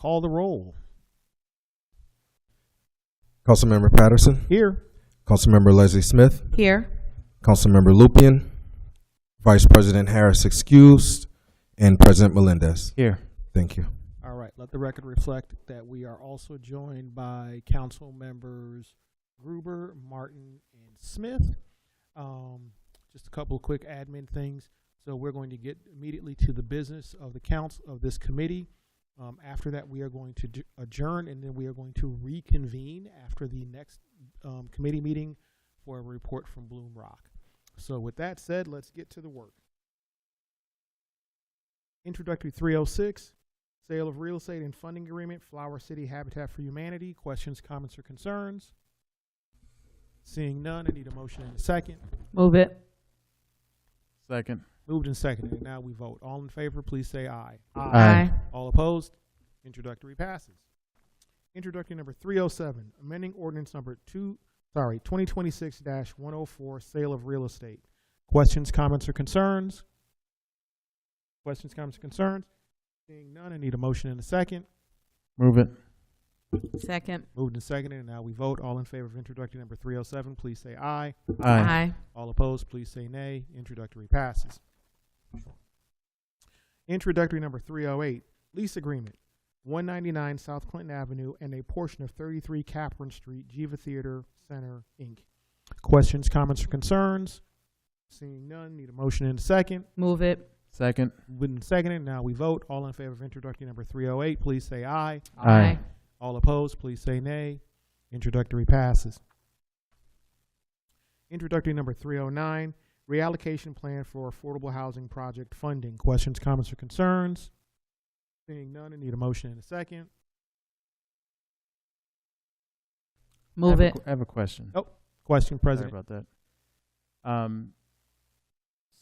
Call the roll. Councilmember Patterson. Here. Councilmember Leslie Smith. Here. Councilmember Lupian. Vice President Harris excused. And President Melendez. Here. Thank you. All right. Let the record reflect that we are also joined by council members Gruber, Martin, and Smith. Just a couple of quick admin things. So we're going to get immediately to the business of the council of this committee. After that, we are going to adjourn, and then we are going to reconvene after the next committee meeting for a report from Bloom Rock. So with that said, let's get to the work. Introductory 306, sale of real estate and funding agreement, Flower City Habitat for Humanity. Questions, comments, or concerns? Seeing none, I need a motion and a second. Move it. Second. Moved and seconded, and now we vote. All in favor, please say aye. Aye. All opposed? Introductory passes. Introductory number 307, amending ordinance number 2026-104, sale of real estate. Questions, comments, or concerns? Questions, comments, or concerns? Seeing none, I need a motion and a second. Move it. Second. Moved and seconded, and now we vote. All in favor of introductory number 307, please say aye. Aye. All opposed, please say nay. Introductory passes. Introductory number 308, lease agreement, 199 South Clinton Avenue and a portion of 33 Capron Street, Jiva Theater Center, Inc. Questions, comments, or concerns? Seeing none, need a motion and a second. Move it. Second. Moved and seconded, now we vote. All in favor of introductory number 308, please say aye. Aye. All opposed, please say nay. Introductory passes. Introductory number 309, reallocation plan for affordable housing project funding. Questions, comments, or concerns? Seeing none, I need a motion and a second. Move it. I have a question. Oh, question, Sorry President. about that.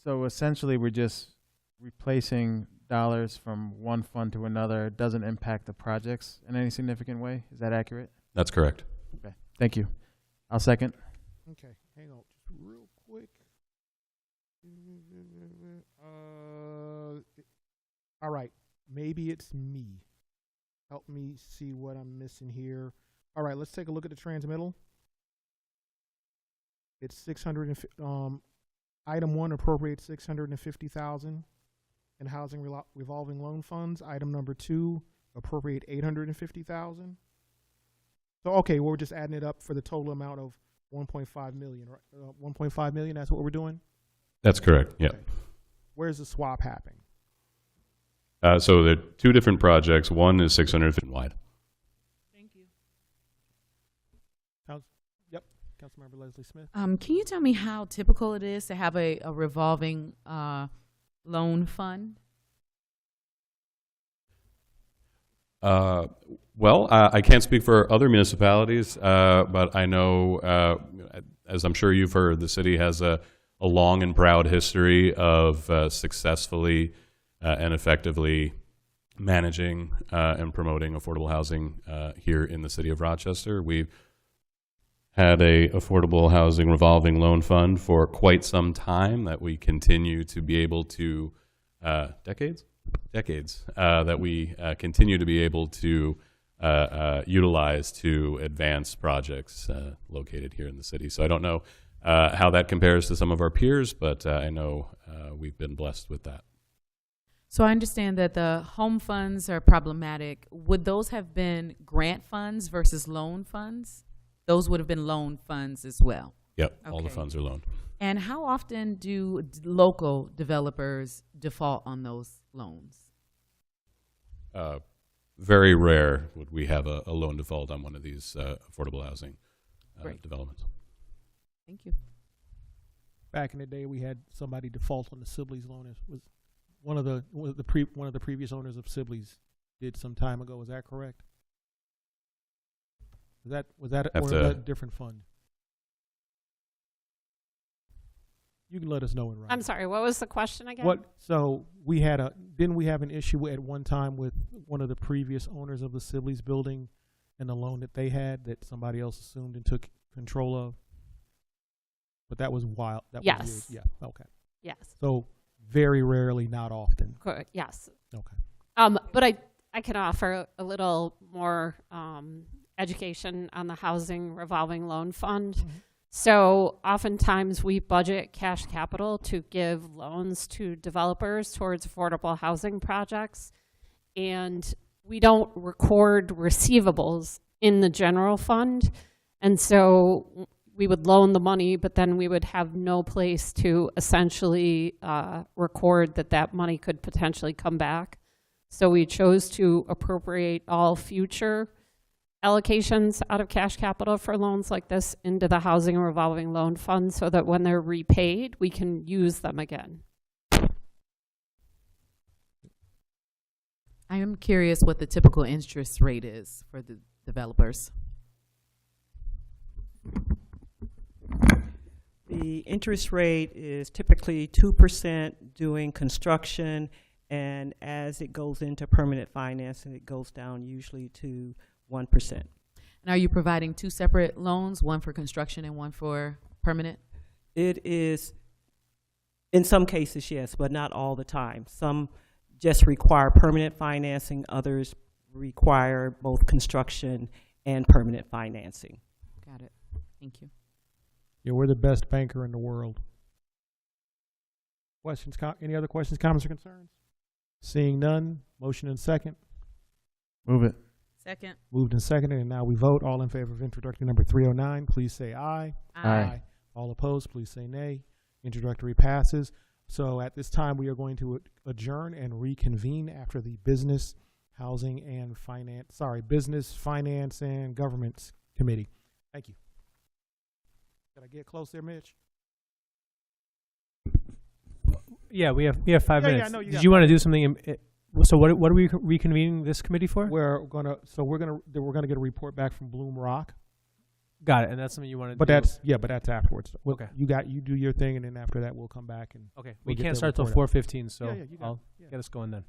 So essentially, we're just replacing dollars from one fund to another. It doesn't impact the projects in any significant way. Is that accurate? That's correct. Okay. Thank you. I'll second. Okay, hang on just real quick. All right, maybe it's me. Help me see what I'm missing here. All right, let's take a look at the transmittal. It's 600 item 1 appropriates 650,000 in housing revolving loan funds. Item number 2 appropriate 850,000. So okay, we're just adding it up for the total amount of 1.5 million, right? 1.5 million, that's what we're doing? That's correct. Yeah. Okay. Where's the swap happening? So there are two different projects. One is 650 wide. Thank you. Yep, Councilmember Leslie Smith. Can you tell me how typical it is to have a revolving loan fund? Well, I can't speak for other municipalities, but I know, as I'm sure you've heard, the city has a long and proud history of successfully and effectively managing and promoting affordable housing here in the city of Rochester. We've had a affordable housing revolving loan fund for quite some time that we continue to be able to, decades, that we continue to be able to utilize to advance projects located here in the city. So I don't know how that compares to some of our peers, but I know we've been blessed with that. So I understand that the home funds are problematic. Would those have been grant funds versus loan funds? Those would have been loan funds as well. Yep, all the Okay. funds are loaned. And how often do local developers default on those loans? Very rare would we have a loan default on one of these affordable housing Great. developments. Thank you. Back in the day, we had somebody default on the Sibley's loan. It was one of the previous owners of Sibley's did some time ago. Is that correct? Was that or was that a different fund? You can let us know in writing. I'm sorry, what was the question again? So didn't we have an issue at one time with one of the previous owners of the Sibley's building and the loan that they had that somebody else assumed and took control of? But that was wild. Yes. Yeah. Okay. Yes. So very rarely, not often. Correct. Yes. Okay. But I I can offer a little more education on the Housing Revolving Loan Fund. So oftentimes we budget cash capital to give loans to developers towards affordable housing projects. And we don't record receivables in the general fund. And so we would loan the money, but then we would have no place to essentially record that that money could potentially come back. So we chose to appropriate all future allocations out of cash capital for loans like this into the Housing Revolving Loan Fund so that when they're repaid, we can use them again. I am curious what the typical interest rate is for the developers. The interest rate is typically 2% doing construction, and as it goes into permanent financing, it goes down usually to 1%. And are you providing two separate loans, one for construction and one for permanent? It is, in some cases, yes, but not all the time. Some just require permanent financing, others require both construction and permanent financing. Got it. Thank you. Yeah, we're the best banker in the world. Questions? Any other questions, comments, or concerns? Seeing none, motion and second. Move it. Second. Moved and seconded, and now we vote. All in favor of introductory number 309, please say aye. Aye. All opposed, please say nay. Introductory passes. So at this time, we are going to adjourn and reconvene after the Business, Finance, and Governments Committee. Thank you. Did I get close there, Mitch? Yeah, we have 5 Yeah, minutes. I know you Did got you want to 5 do something? So what are we reconvening this committee for? We're gonna get a report back from Bloom Rock. Got it, and that's something you want to But do. that's afterwards. Okay. You do your thing, and then after that, we'll come back and Okay, we'll we get can't the start till report out. 4:15, so Yeah, you got it. I'll Yeah. get us going then.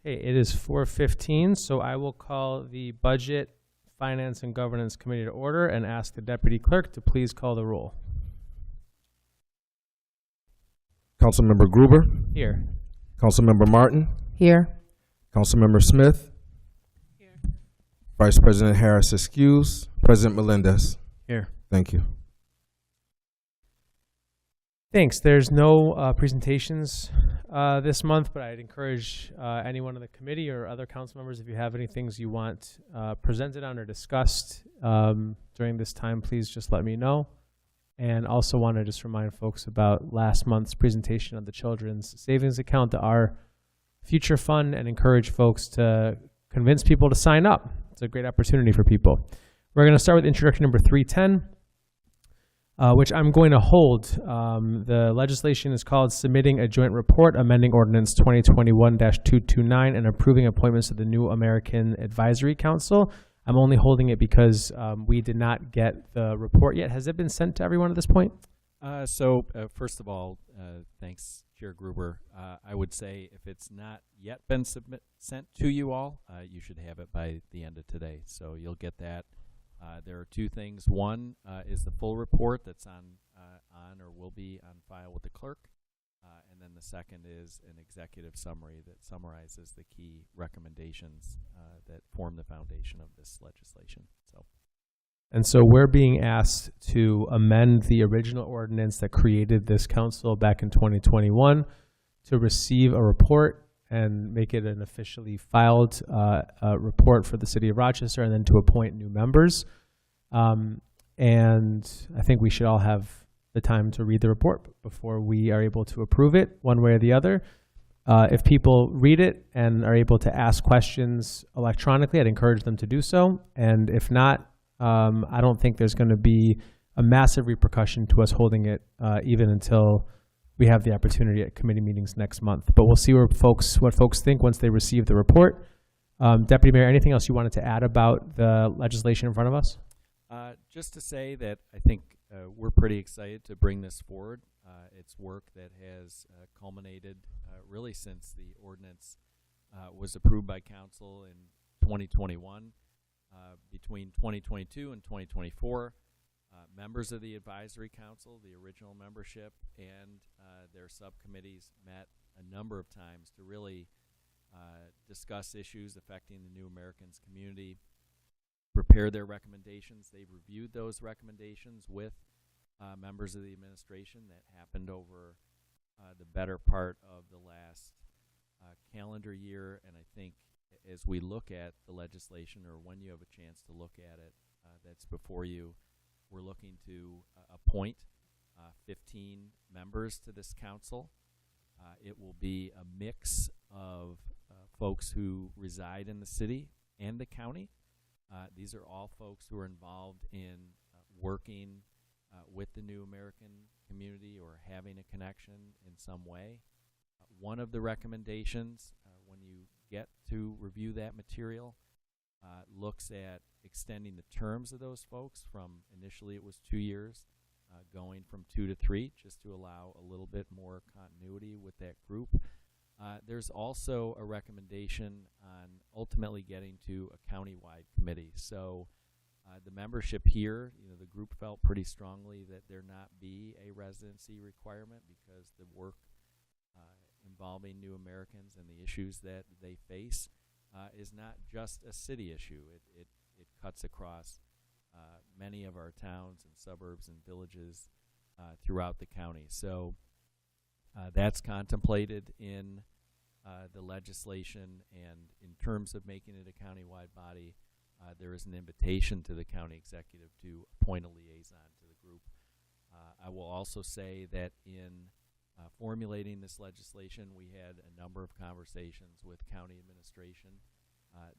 Okay, it is 4:15, so I will call the Budget, Finance, and Governance Committee to order and ask the Deputy Clerk to please call the roll. Councilmember Gruber, Here. Councilmember Martin, Here. Councilmember Smith, Vice President Harris excused, President Melendez. Here. Thank you. Thanks. There's no presentations this month, but I'd encourage anyone on the committee or other council members, if you have any things you want presented on or discussed during this time, please just let me know. And also want to just remind folks about last month's presentation on the Children's Savings Account, our future fund, and encourage folks to convince people to sign up. It's a great opportunity for people. We're going to start with introduction number 310. Which I'm going to hold. The legislation is called Submitting a Joint Report, Amending Ordinance 2021-229, and approving appointments to the New American Advisory Council. I'm only holding it because we did not get the report yet. Has it been sent to everyone at this point? First of all, thanks, Chair Gruber. I would say if it's not yet been sent to you all, you should have it by the end of today. So you'll get that. There are two things. One is the full report that's on or will be on file with the clerk. And then the second is an executive summary that summarizes the key recommendations that form the foundation of this legislation. And so we're being asked to amend the original ordinance that created this council back in 2021 to receive a report and make it an officially filed report for the city of Rochester, and then to appoint new members. And I think we should all have the time to read the report before we are able to approve it one way or the other. If people read it and are able to ask questions electronically, I'd encourage them to do so. And if not, I don't think there's going to be a massive repercussion to us holding it even until we have the opportunity at committee meetings next month. But we'll see what folks think once they receive the report. Deputy Mayor, anything else you wanted to add about the legislation in front of us? Just to say that I think we're pretty excited to bring this forward. It's work that has culminated really since the ordinance was approved by council in 2021. Between 2022 and 2024, members of the advisory council, the original membership, and their subcommittees met a number of times to really discuss issues affecting the New Americans community, prepare their recommendations. They've reviewed those recommendations with members of the administration. That happened over the better part of the last calendar year, and I think as we look at the legislation, or when you have a chance to look at it that's before you, we're looking to appoint 15 members to this council. It will be a mix of folks who reside in the city and the county. These are all folks who are involved in working with the New American community or having a connection in some way. One of the recommendations, when you get to review that material, looks at extending the terms of those folks from initially it was 2 years, going from 2 to 3, just to allow a little bit more continuity with that group. There's also a recommendation on ultimately getting to a county-wide committee. So the membership here, the group felt pretty strongly that there not be a residency requirement because the work involving New Americans and the issues that they face is not just a city issue. It cuts across many of our towns and suburbs and villages throughout the county. So that's contemplated in the legislation, and in terms of making it a county-wide body, there is an invitation to the county executive to appoint a liaison to the group. I will also say that in formulating this legislation, we had a number of conversations with county administration.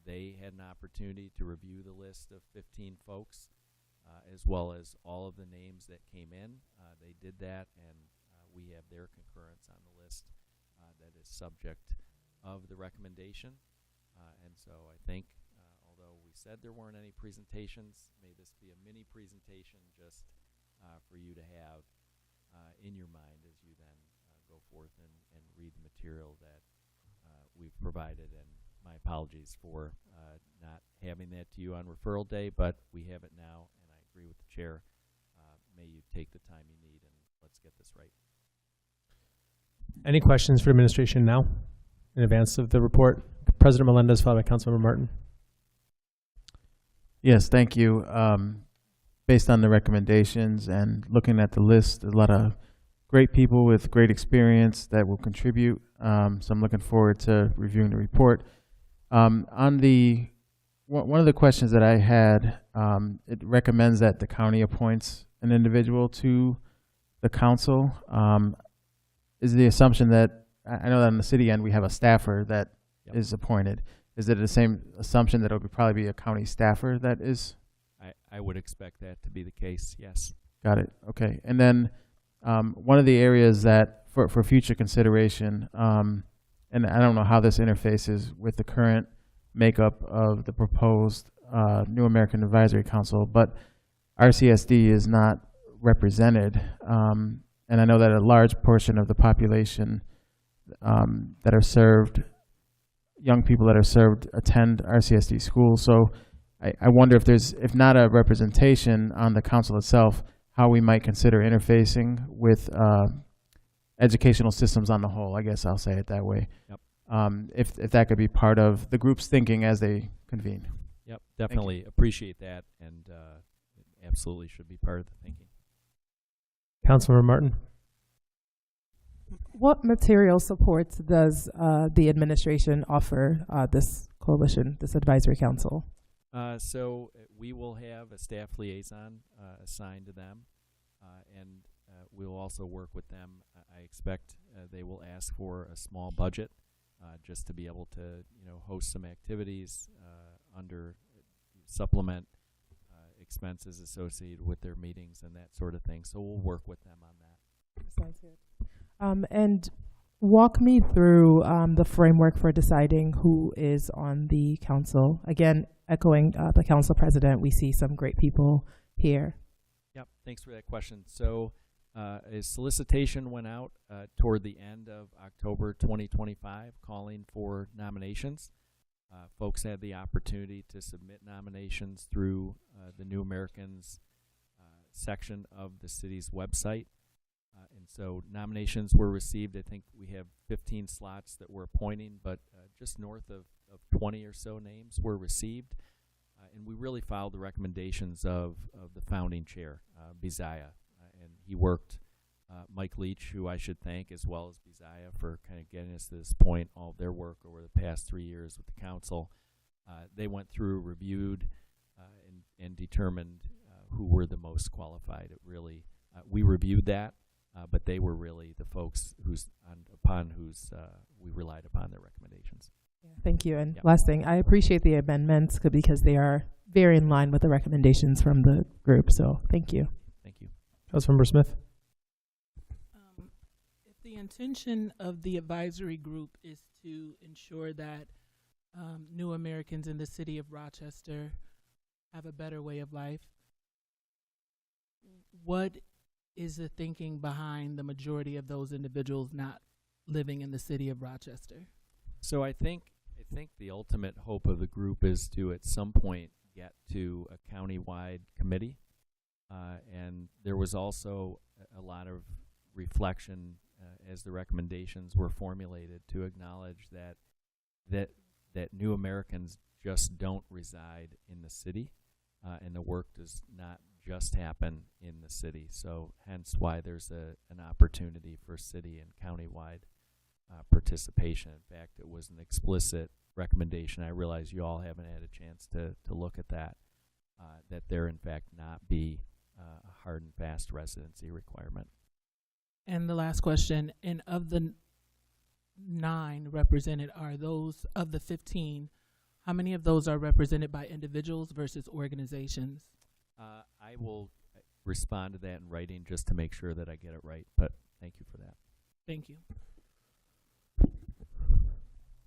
They had an opportunity to review the list of 15 folks, as well as all of the names that came in. They did that, and we have their concurrence on the list that is subject of the recommendation. And so I think, although we said there weren't any presentations, may this be a mini presentation just for you to have in your mind as you then go forth and read the material that we've provided. And my apologies for not having that to you on referral day, but we have it now, and I agree with the chair. May you take the time you need, and let's get this right. Any questions for administration now in advance of the report? President Melendez, followed by Councilmember Martin. Yes, thank you. Based on the recommendations and looking at the list, a lot of great people with great experience that will contribute. So I'm looking forward to reviewing the report. On the one of the questions that I had, it recommends that the county appoints an individual to the council. Is the assumption that, I know that on the city end we have a staffer that is appointed. Is it the same assumption that it would probably be a county staffer that is? I would expect that to be the case, yes. Got it, okay. And then one of the areas that for future consideration, and I don't know how this interfaces with the current makeup of the proposed New American Advisory Council, but RCSD is not represented. And I know that a large portion of the population that are served, young people that are served, attend RCSD schools. So I wonder if there's, if not a representation on the council itself, how we might consider interfacing with educational systems on the whole. I guess I'll say it that way. Yep. If that could be part of the group's thinking as they convene. Yep, definitely appreciate that, and it absolutely should be part of the thinking. Councilmember Martin. What material supports does the administration offer this coalition, this advisory council? So we will have a staff liaison assigned to them, and we will also work with them. I expect they will ask for a small budget just to be able to, host some activities under supplement expenses associated with their meetings and that sort of thing. So we'll work with them on that. Sounds good. And walk me through the framework for deciding who is on the council. Again, echoing the council president, we see some great people here. Yep, thanks for that question. So a solicitation went out toward the end of October 2025 calling for nominations. Folks had the opportunity to submit nominations through the New Americans section of the city's website. And so nominations were received. I think we have 15 slots that we're appointing, but just north of 20 or so names were received. And we really followed the recommendations of the founding chair, Bizaya. And he worked, Mike Leach, who I should thank, as well as Bizaya, for kind of getting us to this point, all of their work over the past 3 years with the council. They went through, reviewed, and determined who were the most qualified. It really, we reviewed that. But they were really the folks upon whose we relied upon their recommendations. Yeah, thank you. And last thing, I appreciate the amendments because they are very in line with the recommendations from the group. So thank you. Thank you. Councilmember Smith. If the intention of the advisory group is to ensure that new Americans in the city of Rochester have a better way of life, what is the thinking behind the majority of those individuals not living in the city of Rochester? So I think the ultimate hope of the group is to at some point get to a county-wide committee, and there was also a lot of reflection as the recommendations were formulated to acknowledge that new Americans just don't reside in the city, and the work does not just happen in the city. So hence why there's an opportunity for city and county-wide participation. In fact, it was an explicit recommendation. I realize you all haven't had a chance to look at that, that there in fact not be a hard and fast residency requirement. And the last question, and of the 9 represented, are those of the 15, how many of those are represented by individuals versus organizations? I will respond to that in writing just to make sure that I get it right, but thank you for that. Thank you.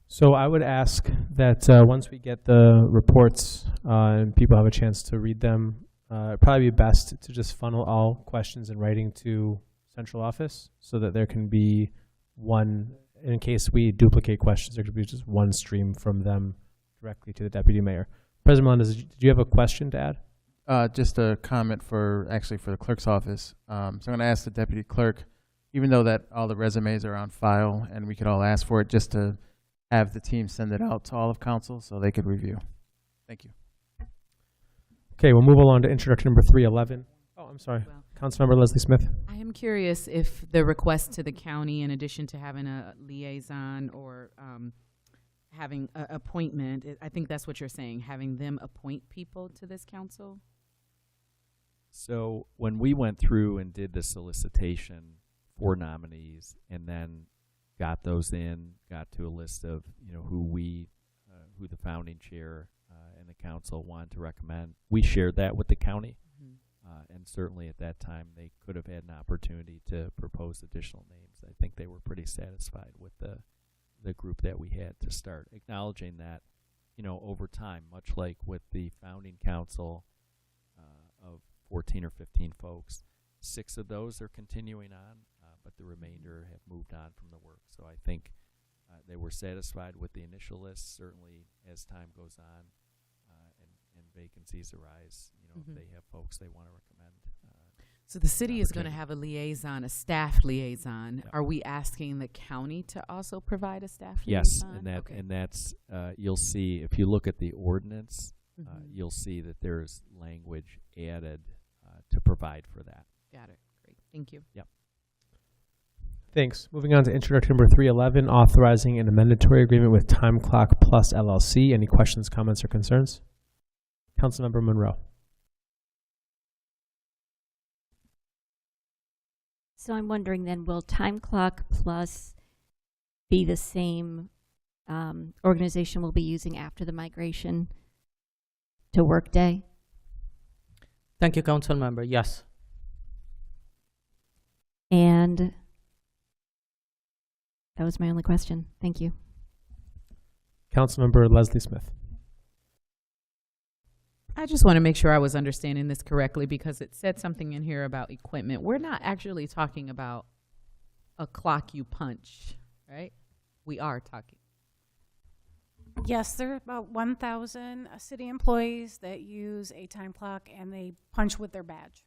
So I would ask that once we get the reports and people have a chance to read them, it'd probably be best to just funnel all questions in writing to central office so that there can be one in case we duplicate questions, there could be just one stream from them directly to the deputy mayor. President Melendez, did you have a question to add? Just a comment for the clerk's office. So I'm going to ask the deputy clerk, even though that all the resumes are on file and we could all ask for it, just to have the team send it out to all of council so they could review. Thank you. Okay, we'll move along to introduction number 311. Oh, I'm sorry. Well, Councilmember Leslie Smith. I am curious if the request to the county, in addition to having a liaison or having an appointment, I think that's what you're saying, having them appoint people to this council? So when we went through and did the solicitation for nominees and then got those in, got to a list of, who the founding chair and the council wanted to recommend, we shared that with the county. And certainly at that time, they could have had an opportunity to propose additional names. I think they were pretty satisfied with the group that we had to start, acknowledging that, over time, much like with the founding council of 14 or 15 folks, 6 of those are continuing on, but the remainder have moved on from the work. So I think they were satisfied with the initial list. Certainly, as time goes on and vacancies arise, if they have folks they want to recommend. So the city is going to have a liaison, a staff liaison. Yep. Are we asking the county to also provide a staff Yes, liaison? and that's you'll see if you look at the ordinance, Mhm. you'll see that there's language added to provide for that. Got it. Great. Thank you. Thanks. Moving on to introduction number 311, authorizing an amendatory agreement with Time Clock Plus LLC. Any questions, comments, or concerns? Councilmember Monroe. So I'm wondering then, will Time Clock Plus be the same organization we'll be using after the migration to Workday? Thank you, Council Member. Yes. And that was my only question. Thank you. Councilmember Leslie Smith. I just want to make sure I was understanding this correctly, because it said something in here about equipment. We're not actually talking about a clock you punch, right? We are talking. Yes, there are about 1,000 city employees that use a time clock, and they punch with their badge.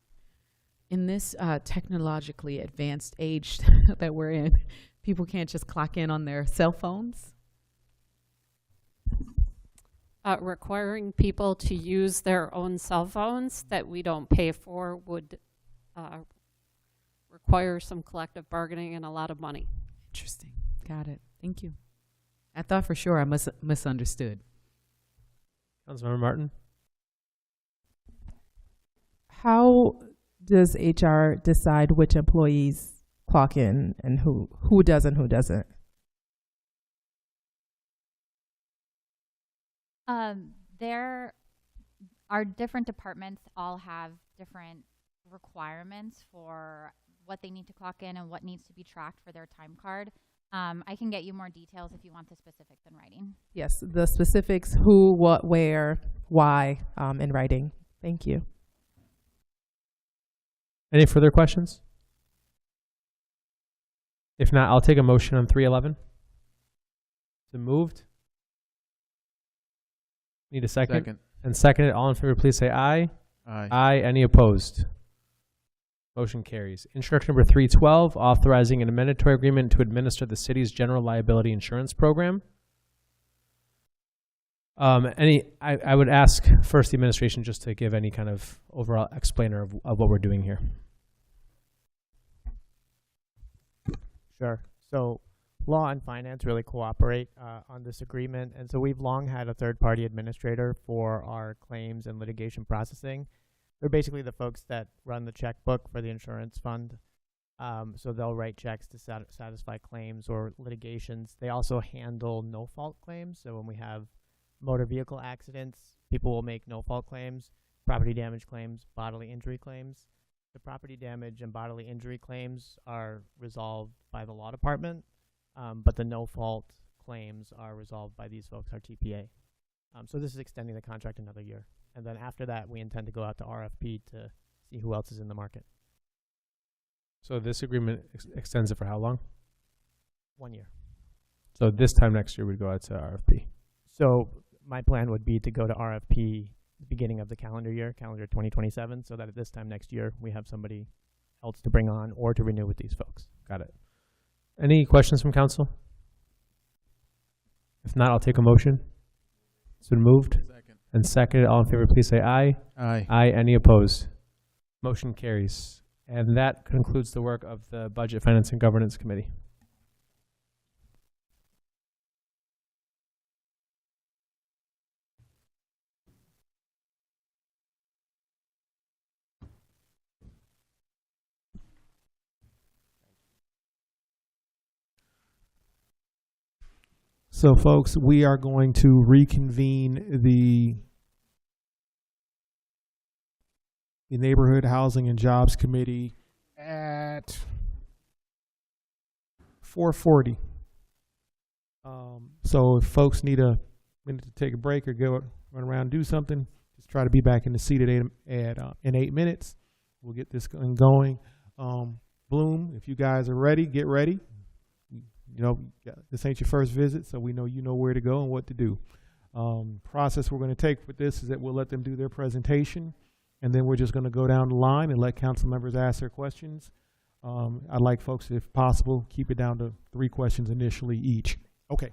In this technologically advanced age that we're in, people can't just clock in on their cell phones? Requiring people to use their own cell phones that we don't pay for would require some collective bargaining and a lot of money. Interesting. Got it. Thank you. I thought for sure I misunderstood. Councilmember Martin. How does HR decide which employees clock in and who does and who doesn't? There are different departments all have different requirements for what they need to clock in and what needs to be tracked for their time card. I can get you more details if you want the specifics in writing. Yes, the specifics, who, what, where, why, in writing. Thank you. Any further questions? If not, I'll take a motion on 311. Is it moved? Need a second? Second. And seconded. All in favor, please say aye. Aye. Aye. Any opposed? Motion carries. Instruction number 312, authorizing an amendatory agreement to administer the city's general liability insurance program. I would ask first the administration just to give any kind of overall explainer of what we're doing here. Sure. So law and finance really cooperate on this agreement. And so we've long had a third-party administrator for our claims and litigation processing. They're basically the folks that run the checkbook for the insurance fund. So they'll write checks to satisfy claims or litigations. They also handle no-fault claims. So when we have motor vehicle accidents, people will make no-fault claims, property damage claims, bodily injury claims. The property damage and bodily injury claims are resolved by the law department, but the no-fault claims are resolved by these folks, our TPA. So this is extending the contract another year. And then after that, we intend to go out to RFP to see who else is in the market. So this agreement extends it for how long? 1 year. So this time next year we'd go out to RFP. So my plan would be to go to RFP the beginning of the calendar year, calendar 2027, so that at this time next year we have somebody else to bring on or to renew with these folks. Got it. Any questions from council? If not, I'll take a motion. It's been moved and seconded. All in favor, please say aye. Aye. Aye. Any opposed? Motion carries. And that concludes the work of the Budget, Finance, and Governance Committee. So, folks, we are going to reconvene the Neighborhood Housing and Jobs Committee at 4:40. So if folks need a minute to take a break or go run around and do something, just try to be back in the seat in 8 minutes. We'll get this going. Bloom, if you guys are ready, get ready. You know, this ain't your first visit, so we know you know where to go and what to do. Process we're going to take with this is that we'll let them do their presentation, and then we're just going to go down the line and let council members ask their questions. I'd like folks, if possible, keep it down to 3 questions initially each. Okay.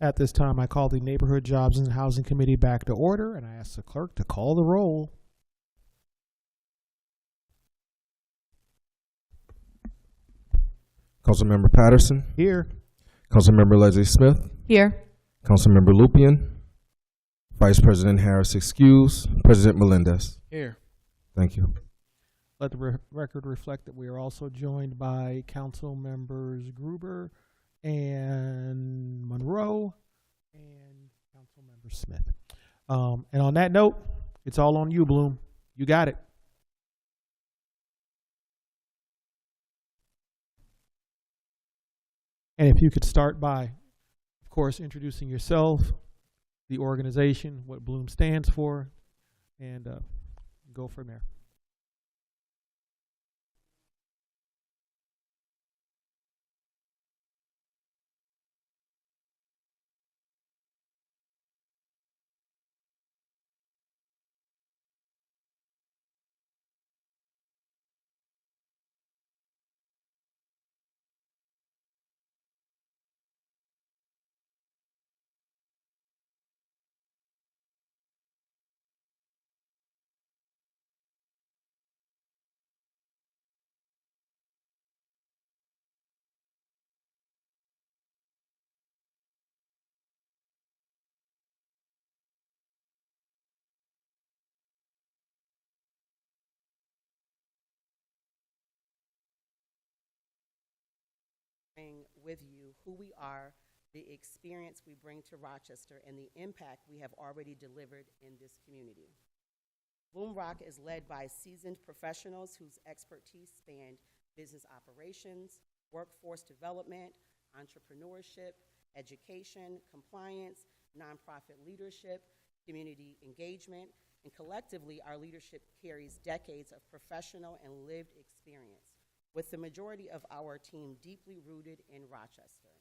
At this time, I call the Neighborhood Jobs and Housing Committee back to order, and I ask the clerk to call the roll. Councilmember Patterson. Here. Councilmember Leslie Smith. Here. Councilmember Lupian. Vice President Harris excused. President Melendez. Here. Thank you. Let the record reflect that we are also joined by Council Members Gruber and Monroe and Council Member Smith. And on that note, it's all on you, Bloom. You got it. And if you could start by, of course, introducing yourself, the organization, what Bloom stands for, and go from there. With you who we are, the experience we bring to Rochester, and the impact we have already delivered in this community. Bloom Rock is led by seasoned professionals whose expertise spanned business operations, workforce development, entrepreneurship, education, compliance, nonprofit leadership, community engagement, and collectively our leadership carries decades of professional and lived experience, with the majority of our team deeply rooted in Rochester,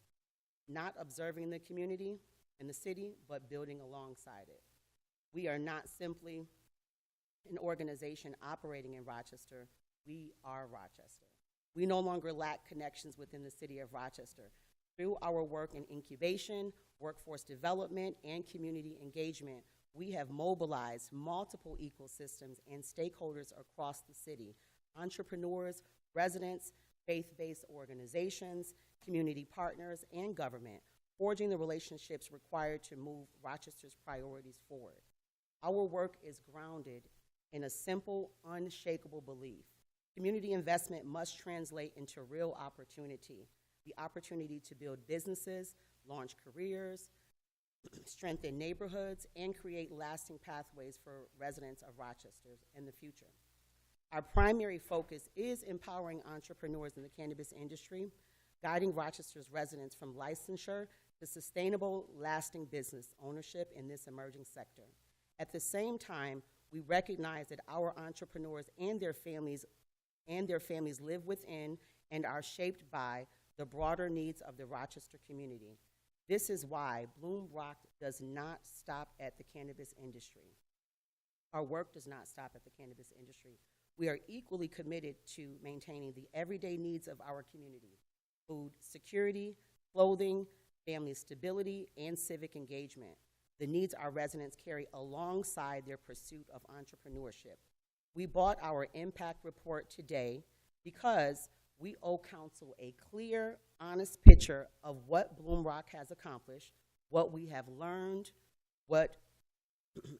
not observing the community and the city, but building alongside it. We are not simply an organization operating in Rochester, we are Rochester. We no longer lack connections within the city of Rochester. Through our work in incubation, workforce development, and community engagement, we have mobilized multiple ecosystems and stakeholders across the city, entrepreneurs, residents, faith-based organizations, community partners, and government, forging the relationships required to move Rochester's priorities forward. Our work is grounded in a simple, unshakable belief. Community investment must translate into real opportunity, the opportunity to build businesses, launch careers, strengthen neighborhoods, and create lasting pathways for residents of Rochester in the future. Our primary focus is empowering entrepreneurs in the cannabis industry, guiding Rochester's residents from licensure to sustainable, lasting business ownership in this emerging sector. At the same time, we recognize that our entrepreneurs and their families live within and are shaped by the broader needs of the Rochester community. This is why Bloom Rock does not stop at the cannabis industry. Our work does not stop at the cannabis industry. We are equally committed to maintaining the everyday needs of our community: food security, clothing, family stability, and civic engagement, the needs our residents carry alongside their pursuit of entrepreneurship. We bought our impact report today because we owe Council a clear, honest picture of what Bloom Rock has accomplished, what we have learned,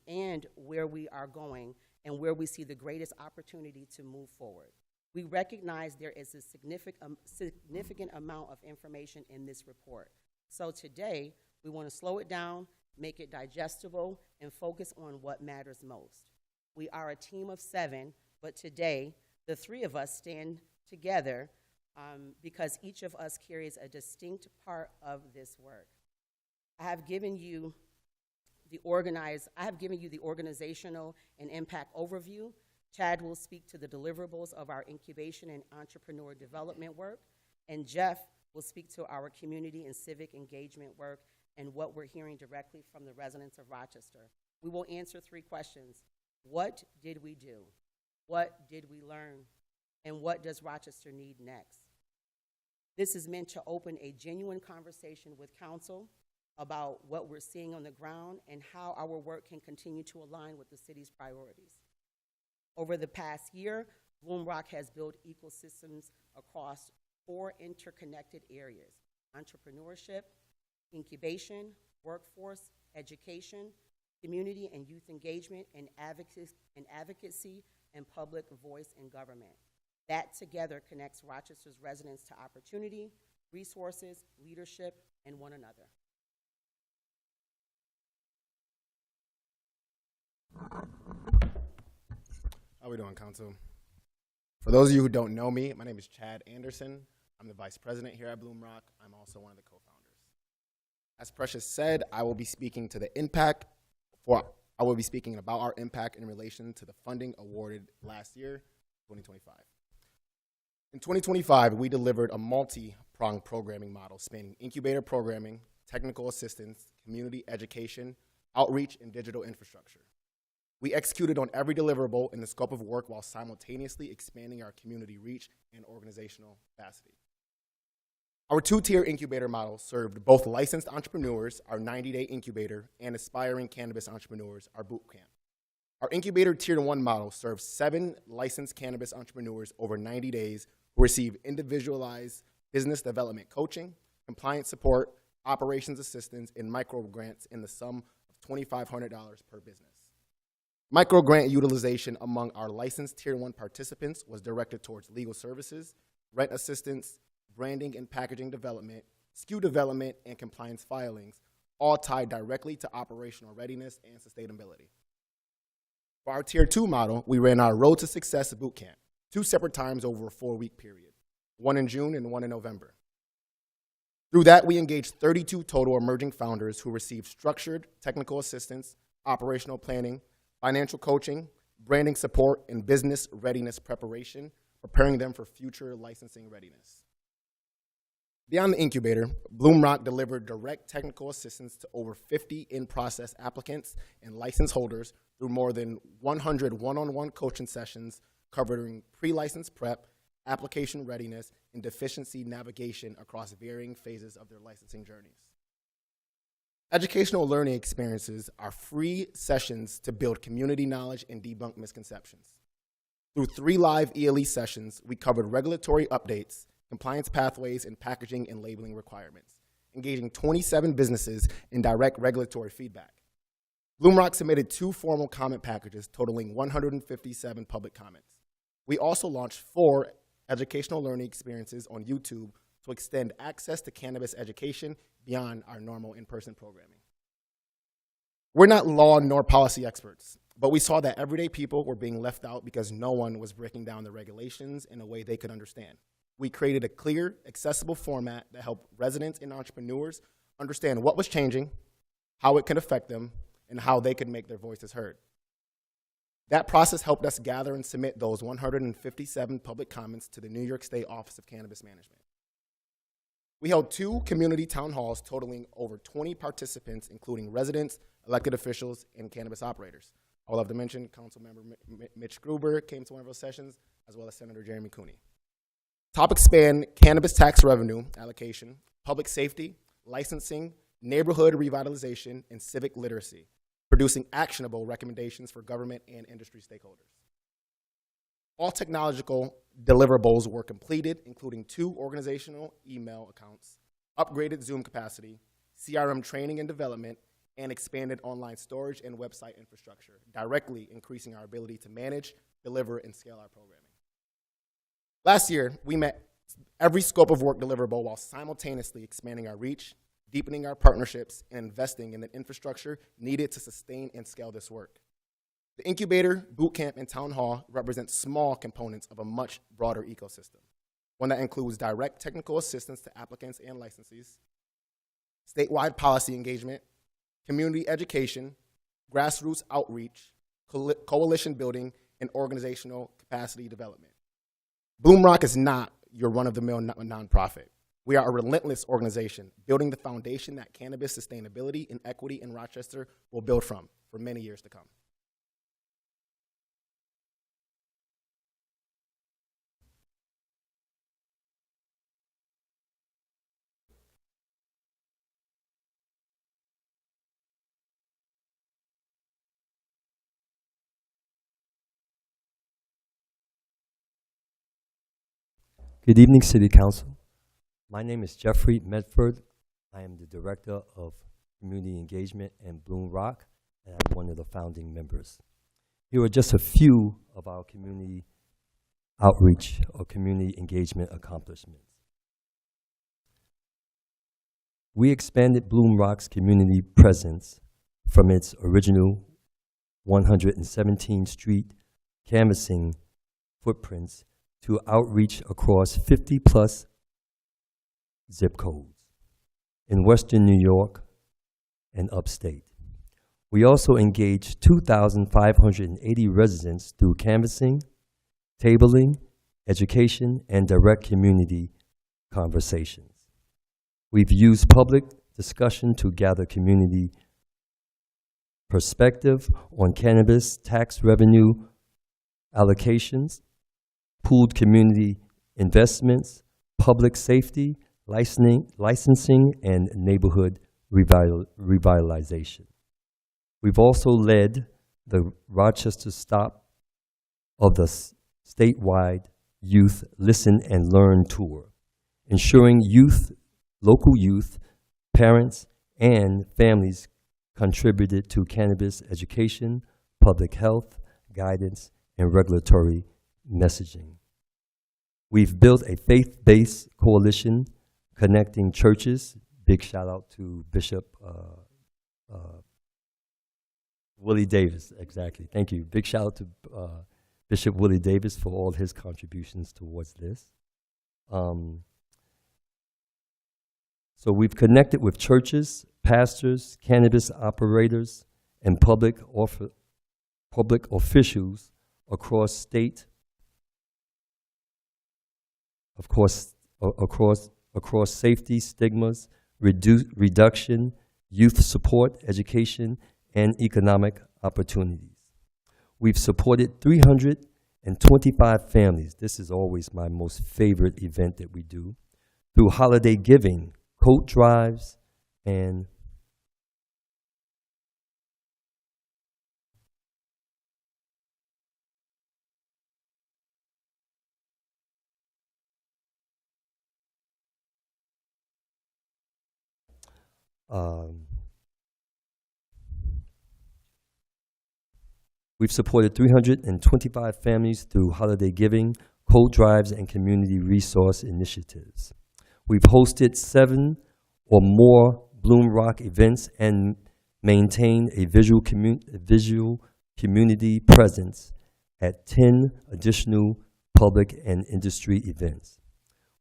and where we are going, and where we see the greatest opportunity to move forward. We recognize there is a significant amount of information in this report. So today, we want to slow it down, make it digestible, and focus on what matters most. We are a team of 7, but today, the 3 of us stand together because each of us carries a distinct part of this work. I have given you the organizational and impact overview. Chad will speak to the deliverables of our incubation and entrepreneur development work, and Jeff will speak to our community and civic engagement work and what we're hearing directly from the residents of Rochester. We will answer 3 questions. What did we do? What did we learn? And what does Rochester need next? This is meant to open a genuine conversation with Council about what we're seeing on the ground and how our work can continue to align with the city's priorities. Over the past year, Bloom Rock has built ecosystems across 4 interconnected areas: entrepreneurship, incubation, workforce, education, community and youth engagement, and advocacy and public voice in government. That together connects Rochester's residents to opportunity, resources, leadership, and one another. How we doing, Council? For those of you who don't know me, my name is Chad Anderson. I'm the Vice President here at Bloom Rock. I'm also one of the co-founders. As Precious said, I will be speaking about our impact in relation to the funding awarded last year, 2025. In 2025, we delivered a multi-pronged programming model spanning incubator programming, technical assistance, community education, outreach, and digital infrastructure. We executed on every deliverable in the scope of work while simultaneously expanding our community reach and organizational capacity. Our 2-tier incubator model served both licensed entrepreneurs, our 90-day incubator, and aspiring cannabis entrepreneurs, our boot camp. Our incubator Tier 1 model serves 7 licensed cannabis entrepreneurs over 90 days who receive individualized business development coaching, compliance support, operations assistance, and micro grants in the sum of $2,500 per business. Micro grant utilization among our licensed Tier 1 participants was directed towards legal services, rent assistance, branding and packaging development, SKU development, and compliance filings, all tied directly to operational readiness and sustainability. For our Tier 2 model, we ran our Road to Success boot camp 2 separate times over a 4-week period, one in June and one in November. Through that, we engaged 32 total emerging founders who received structured technical assistance, operational planning, financial coaching, branding support, and business readiness preparation, preparing them for future licensing readiness. Beyond the incubator, Bloom Rock delivered direct technical assistance to over 50 in-process applicants and license holders through more than 100 one-on-one coaching sessions covering pre-license prep, application readiness, and deficiency navigation across varying phases of their licensing journeys. Educational learning experiences are free sessions to build community knowledge and debunk misconceptions. Through 3 live ELE sessions, we covered regulatory updates, compliance pathways, and packaging and labeling requirements, engaging 27 businesses in direct regulatory feedback. Bloom Rock submitted 2 formal comment packages totaling 157 public comments. We also launched 4 educational learning experiences on YouTube to extend access to cannabis education beyond our normal in-person programming. We're not law nor policy experts, but we saw that everyday people were being left out because no one was breaking down the regulations in a way they could understand. We created a clear, accessible format that helped residents and entrepreneurs understand what was changing, how it could affect them, and how they could make their voices heard. That process helped us gather and submit those 157 public comments to the New York State Office of Cannabis Management. We held 2 community town halls totaling over 20 participants, including residents, elected officials, and cannabis operators. I would love to mention Councilmember Mitch Gruber came to one of those sessions, as well as Senator Jeremy Cooney. Topics span cannabis tax revenue allocation, public safety, licensing, neighborhood revitalization, and civic literacy, producing actionable recommendations for government and industry stakeholders. All technological deliverables were completed, including 2 organizational email accounts, upgraded Zoom capacity, CRM training and development, and expanded online storage and website infrastructure, directly increasing our ability to manage, deliver, and scale our programming. Last year, we met every scope of work deliverable while simultaneously expanding our reach, deepening our partnerships, and investing in the infrastructure needed to sustain and scale this work. The incubator, bootcamp, and town hall represent small components of a much broader ecosystem, one that includes direct technical assistance to applicants and licensees, statewide policy engagement, community education, grassroots outreach, coalition building, and organizational capacity development. Bloom Rock is not your run-of-the-mill nonprofit. We are a relentless organization building the foundation that cannabis sustainability and equity in Rochester will build from for many years to come. Good evening, City Council. My name is Jeffrey Medford. I am the Director of Community Engagement in Bloom Rock, and I'm one of the founding members. Here are just a few of our community outreach or community engagement accomplishments. We expanded Bloom Rock's community presence from its original 117th Street canvassing footprints to outreach across 50+ zip codes in Western New York and upstate. We also engaged 2,580 residents through canvassing, tabling, education, and direct community conversations. We've used public discussion to gather community perspective on cannabis tax revenue allocations, pooled community investments, public safety, licensing, and neighborhood revitalization. We've also led the Rochester stop of the statewide Youth Listen and Learn Tour, ensuring local youth, parents, and families contributed to cannabis education, public health, guidance, and regulatory messaging. We've built a faith-based coalition connecting churches. Big shout out to Bishop Willie Davis, exactly. Thank you. Big shout out to Bishop Willie Davis for all his contributions towards this. So we've connected with churches, pastors, cannabis operators, and public officials across state, across safety, stigmas, reduction, youth support, education, and economic opportunities. We've supported 325 families. This is always my most favorite event that we do, through holiday giving, coat drives, and we've supported 325 families through holiday giving, coat drives, and community resource initiatives. We've hosted 7 or more Bloom Rock events and maintained a visual community presence at 10 additional public and industry events.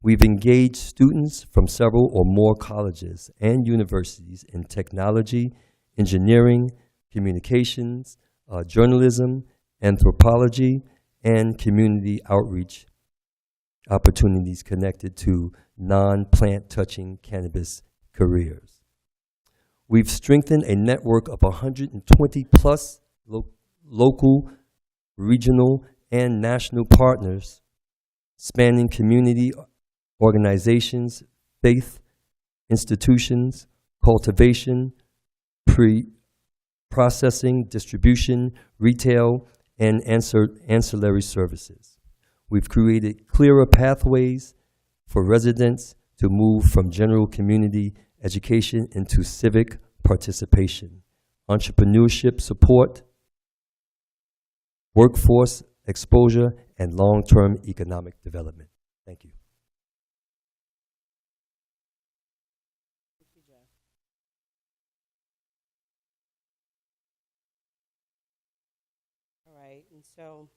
We've engaged students from several or more colleges and universities in technology, engineering, communications, journalism, anthropology, and community outreach opportunities connected to non-plant touching cannabis careers. We've strengthened a network of 120+ local, regional, and national partners spanning community organizations, faith institutions, cultivation, processing, distribution, retail, and ancillary services. We've created clearer pathways for residents to move from general community education into civic participation, entrepreneurship support, workforce exposure, and long-term economic development. Thank you. All right, and so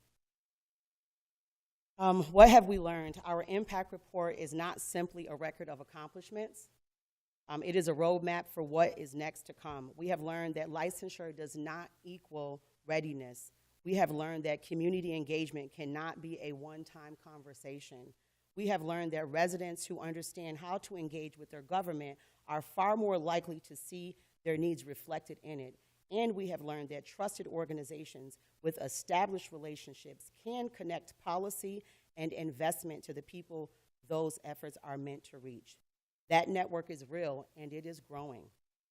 what have we learned? Our impact report is not simply a record of accomplishments. It is a roadmap for what is next to come. We have learned that licensure does not equal readiness. We have learned that community engagement cannot be a one-time conversation. We have learned that residents who understand how to engage with their government are far more likely to see their needs reflected in it. And we have learned that trusted organizations with established relationships can connect policy and investment to the people those efforts are meant to reach. That network is real and it is growing.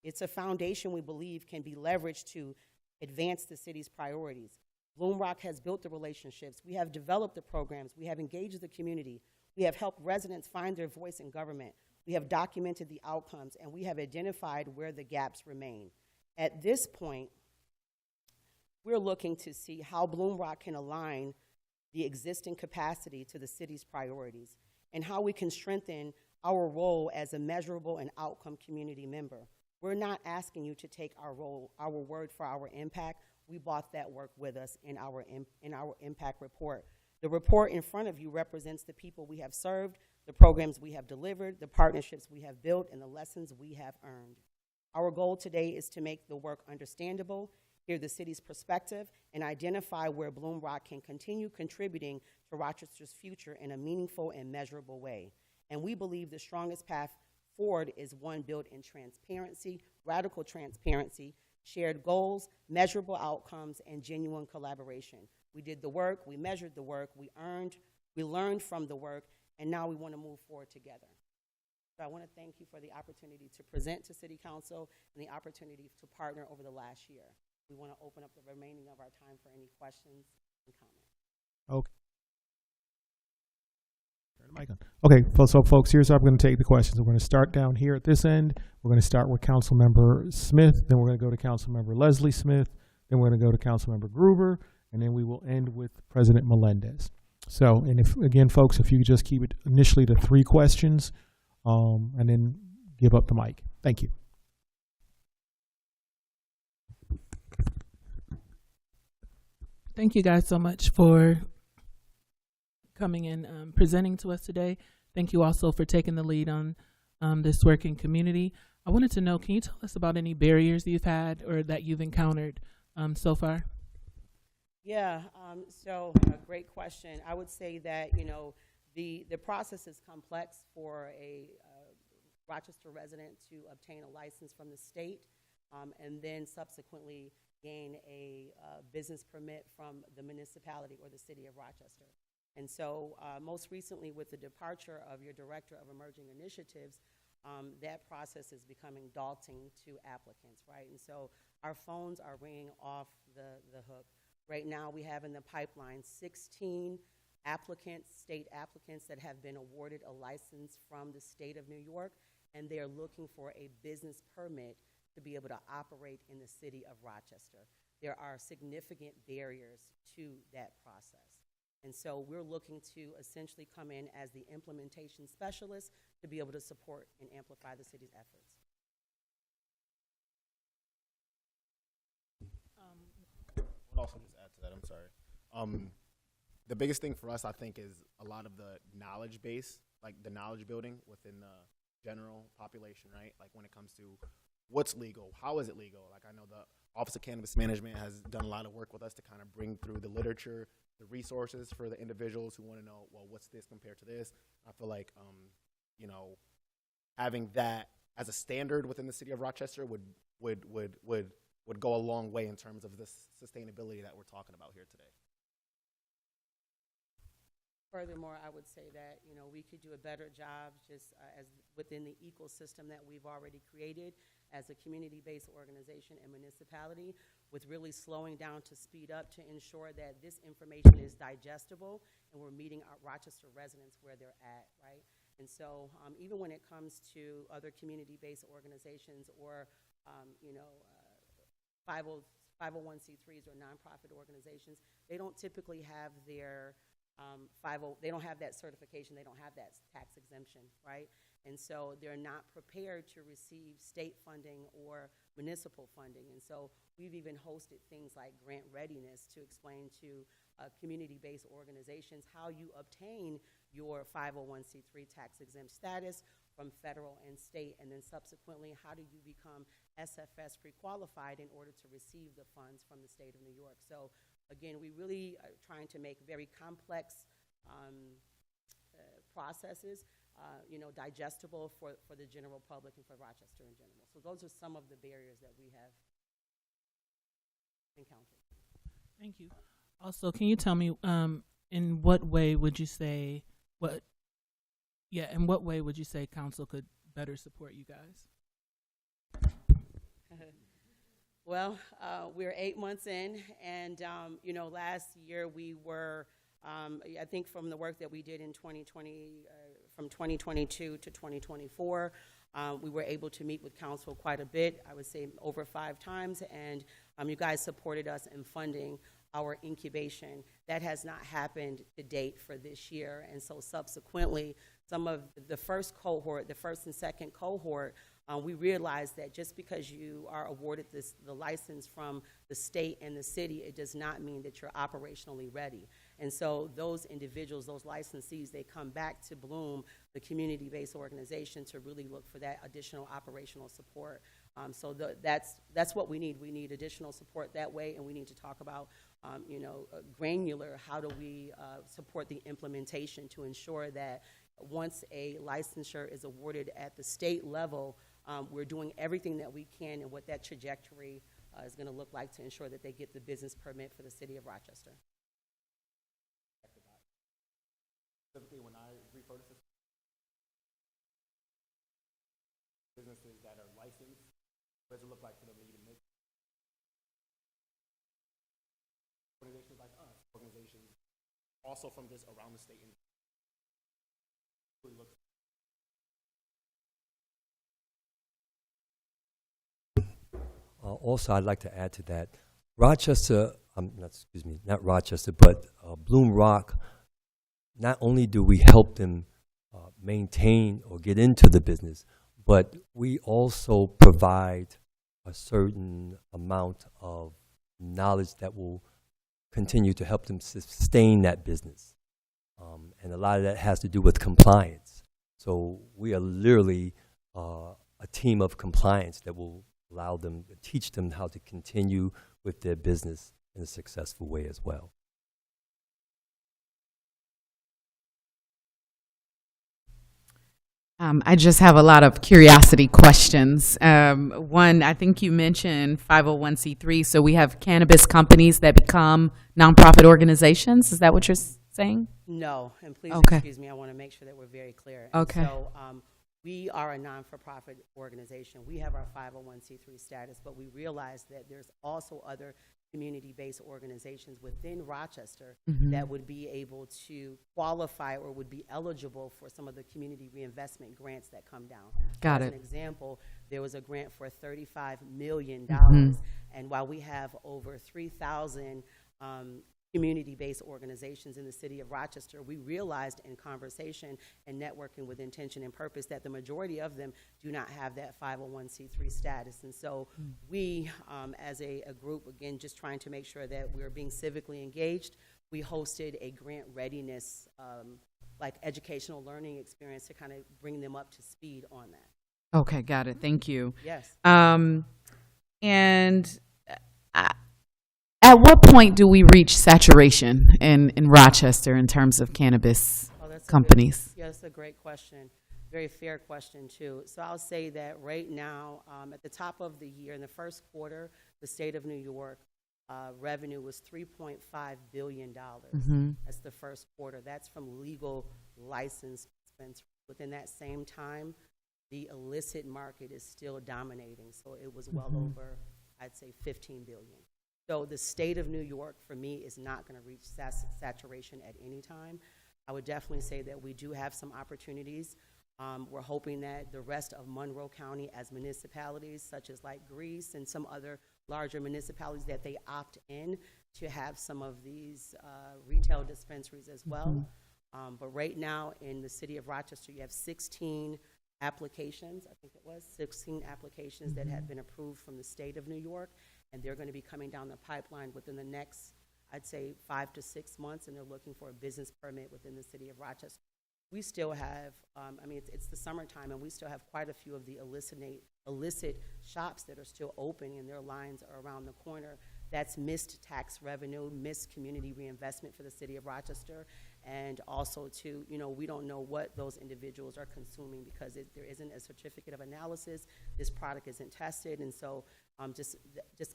It's a foundation we believe can be leveraged to advance the city's priorities. Bloom Rock has built the relationships. We have developed the programs. We have engaged the community. We have helped residents find their voice in government. We have documented the outcomes, and we have identified where the gaps remain. At this point, we're looking to see how Bloom Rock can align the existing capacity to the city's priorities and how we can strengthen our role as a measurable and outcome community member. We're not asking you to take our word for our impact. We bought that work with us in our impact report. The report in front of you represents the people we have served, the programs we have delivered, the partnerships we have built, and the lessons we have earned. Our goal today is to make the work understandable, hear the city's perspective, and identify where Bloom Rock can continue contributing to Rochester's future in a meaningful and measurable way. And we believe the strongest path forward is one built in transparency, radical transparency, shared goals, measurable outcomes, and genuine collaboration. We did the work, we measured the work, we learned from the work, and now we want to move forward together. So I want to thank you for the opportunity to present to City Council and the opportunity to partner over the last year. We want to open up the remaining of our time for any questions and comments. Okay. Turn the mic on. Okay, so folks, here's how I'm going to take the questions. We're going to start down here at this end. We're going to start with Councilmember Smith, then we're going to go to Councilmember Leslie Smith, then we're going to go to Councilmember Gruber, and then we will end with President Melendez. So, and if, again, folks, if you could just keep it initially to 3 questions, and then give up the mic. Thank you. Thank you guys so much for coming and presenting to us today. Thank you also for taking the lead on this work in community. I wanted to know, can you tell us about any barriers you've had or that you've encountered so far? Yeah, so great question. I would say that, you know, the process is complex for a Rochester resident to obtain a license from the state and then subsequently gain a business permit from the municipality or the city of Rochester. And so most recently with the departure of your Director of Emerging Initiatives, that process is becoming daunting to applicants, right? And so our phones are ringing off the hook. Right now we have in the pipeline 16 applicants, state applicants that have been awarded a license from the state of New York, and they're looking for a business permit to be able to operate in the city of Rochester. There are significant barriers to that process. And so we're looking to essentially come in as the implementation specialist to be able to support and amplify the city's efforts. I'll also just add to that, I'm sorry. The biggest thing for us, I think, is a lot of the knowledge base, like the knowledge building within the general population, right? Like when it comes to what's legal, how is it legal? Like I know the Office of Cannabis Management has done a lot of work with us to kind of bring through the literature, the resources for the individuals who want to know, well, what's this compared to this? I feel like, you know, having that as a standard within the city of Rochester would go a long way in terms of this sustainability that we're talking about here today. Furthermore, I would say that, you know, we could do a better job just as within the ecosystem that we've already created as a community-based organization and municipality with really slowing down to speed up to ensure that this information is digestible and we're meeting our Rochester residents where they're at, right? And so even when it comes to other community-based organizations or, you know, 501c3s or nonprofit organizations, they don't typically have their they don't have that certification, they don't have that tax exemption, right? And so they're not prepared to receive state funding or municipal funding. And so we've even hosted things like grant readiness to explain to community-based organizations how you obtain your 501c3 tax exempt status from federal and state, and then subsequently how do you become SFS pre-qualified in order to receive the funds from the state of New York. So again, we really are trying to make very complex processes, you know, digestible for the general public and for Rochester in general. So those are some of the barriers that we have encountered. Thank you. Also, can you tell me in what way would you say in what way would you say council could better support you guys? Well, we're 8 months in, and you know, last year we were I think from the work that we did in 2020, from 2022 to 2024, we were able to meet with council quite a bit, I would say over 5 times, and you guys supported us in funding our incubation. That has not happened to date for this year, and so subsequently, some of the first cohort, the first and second cohort, we realized that just because you are awarded the license from the state and the city, it does not mean that you're operationally ready. And so those individuals, those licensees, they come back to Bloom, the community-based organization, to really look for that additional operational support. So that's what we need. We need additional support that way, and we need to talk about, granular, how do we support the implementation to ensure that once a licensure is awarded at the state level, we're doing everything that we can and what that trajectory is going to look like to ensure that they get the business permit for the city of Rochester. Specifically, when I refer to businesses that are licensed, what does it look like for them to even make organizations like us, organizations also from just around the state and really look. Also, I'd like to add to that, Rochester, not Rochester, but Bloom Rock, not only do we help them maintain or get into the business, but we also provide a certain amount of knowledge that will continue to help them sustain that business. And a lot of that has to do with compliance. So we are literally a team of compliance that will allow them, teach them how to continue with their business in a successful way as well. I just have a lot of curiosity questions. One, I think you mentioned 501c3, so we have cannabis companies that become nonprofit organizations. Is that what you're saying? No, and please excuse me, I want to make sure that we're very clear. Okay. And so we are a non-for-profit organization. We have our 501c3 status, but we realize that there's also other community-based organizations within Rochester that would be able to qualify or would be eligible for some of the community reinvestment grants that come down. Got As it. an example, there was a grant for $35 million, and while we have over 3,000 community-based organizations in the city of Rochester, we realized in conversation and networking with intention and purpose that the majority of them do not have that 501c3 status. And so we, as a group, again, just trying to make sure that we're being civically engaged, we hosted a grant readiness, like educational learning experience to kind of bring them up to speed on that. Okay, got it. Thank you. Yes. And at what point do we reach saturation in Rochester in terms of cannabis companies? Yeah, that's a great question. Very fair question, too. So I'll say that right now, at the top of the year, in the first quarter, the state of New York revenue was $3.5 billion. That's the first quarter. That's from legal license dispensaries. Within that same time, the illicit market is still dominating. So it was well over, I'd say, $15 billion. So the state of New York, for me, is not going to reach saturation at any time. I would definitely say that we do have some opportunities. We're hoping that the rest of Monroe County as municipalities, such as like Greece and some other larger municipalities, that they opt in to have some of these retail dispensaries as well. But right now in the city of Rochester, you have 16 applications, I think it was, 16 applications that have been approved from the state of New York, and they're going to be coming down the pipeline within the next, I'd say, 5 to 6 months, and they're looking for a business permit within the city of Rochester. We still have, I mean, it's the summertime, and we still have quite a few of the illicit shops that are still open, and their lines are around the corner. That's missed tax revenue, missed community reinvestment for the city of Rochester, and also, too, you know, we don't know what those individuals are consuming because there isn't a certificate of analysis. This product isn't tested, and so just